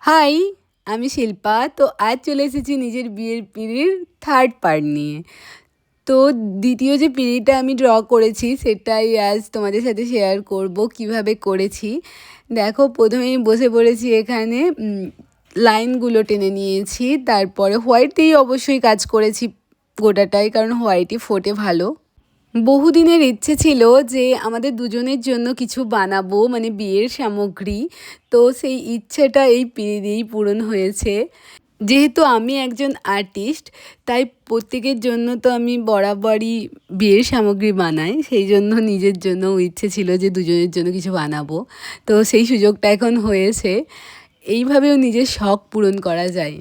High, আমি শিল্পা। তো আজ চলে এসেছি নিজের বিয়ের পিঁড়ির থার্ড পার্ট নিয়ে। তো দ্বিতীয় যে পিঁড়িটা আমি ড্র করেছি সেটাই আজ তোমাদের সাথে শেয়ার করব কিভাবে করেছি। দেখো, প্রথমেই বসে পড়েছি এখানে, লাইনগুলো টেনে নিয়েছি। তারপরে হোয়াইটেই অবশ্যই কাজ করেছি গোটাটাই, কারণ হোয়াইটই ফোটে ভালো। বহুদিনের ইচ্ছে ছিল যে আমাদের দুজনের জন্য কিছু বানাবো, মানে বিয়ের সামগ্রী। তো সেই ইচ্ছেটা এই পিঁড়ি দিয়েই পূরণ হয়েছে। যেহেতু আমি একজন আর্টিস্ট, তাই প্রত্যেকের জন্য তো আমি বরাবরই বিয়ের সামগ্রী বানাই। সেই জন্য নিজের জন্যও ইচ্ছে ছিল যে দুজনের জন্য কিছু বানাবো। তো সেই সুযোগটা এখন হয়েছে। এইভাবেও নিজের শখ পূরণ করা যায়।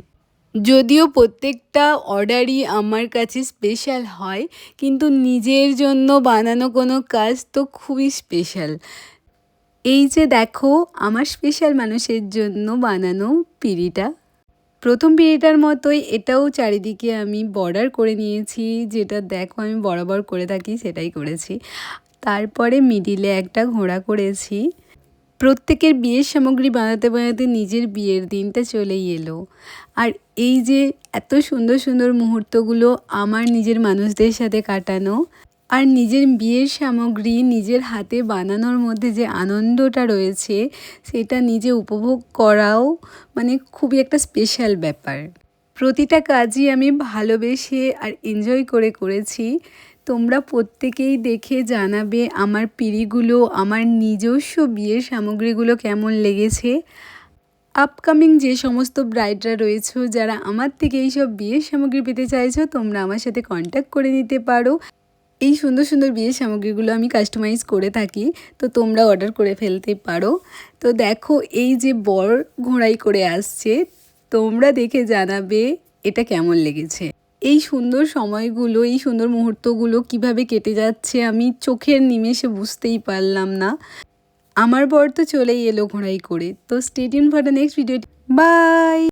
যদিও প্রত্যেকটা অর্ডারই আমার কাছে স্পেশাল হয়, কিন্তু নিজের জন্য বানানো কোনো কাজ তো খুবই স্পেশাল। এই যে দেখো, আমার স্পেশাল মানুষের জন্য বানানো পিঁড়িটা। প্রথম পিঁড়িটার মতোই এটাও চারিদিকে আমি বর্ডার করে নিয়েছি, যেটা দেখো আমি বরাবর করে থাকি সেটাই করেছি। তারপরে মিডিলে একটা ঘোড়া করেছি। প্রত্যেকের বিয়ের সামগ্রী বানাতে বানাতে নিজের বিয়ের দিনটা চলেই এলো। আর এই যে এত সুন্দর সুন্দর মুহূর্তগুলো আমার নিজের মানুষদের সাথে কাটানো, আর নিজের বিয়ের সামগ্রী নিজের হাতে বানানোর মধ্যে যে আনন্দটা রয়েছে সেটা নিজে উপভোগ করাও মানে খুবই একটা স্পেশাল ব্যাপার। প্রতিটা কাজই আমি ভালোবেসে আর এনজয় করে করেছি। তোমরা প্রত্যেকেই দেখে জানাবে আমার পিঁড়িগুলো, আমার নিজস্ব বিয়ের সামগ্রীগুলো কেমন লেগেছে। আপকামিং যে সমস্ত ব্রাইডরা রয়েছো, যারা আমার থেকে এইসব বিয়ের সামগ্রী পেতে চাইছো, তোমরা আমার সাথে কন্ট্যাক্ট করে নিতে পারো। এই সুন্দর সুন্দর বিয়ের সামগ্রীগুলো আমি কাস্টমাইজ করে থাকি, তো তোমরা অর্ডার করে ফেলতে পারো। তো দেখো, এই যে বর ঘোড়াই করে আসছে, তোমরা দেখে জানাবে এটা কেমন লেগেছে। এই সুন্দর সময়গুলো, এই সুন্দর মুহূর্তগুলো কিভাবে কেটে যাচ্ছে আমি চোখের নিমেষে বুঝতেই পারলাম না। আমার বর তো চলেই এলো ঘোড়াই করে। তো stay tune for the next video. By.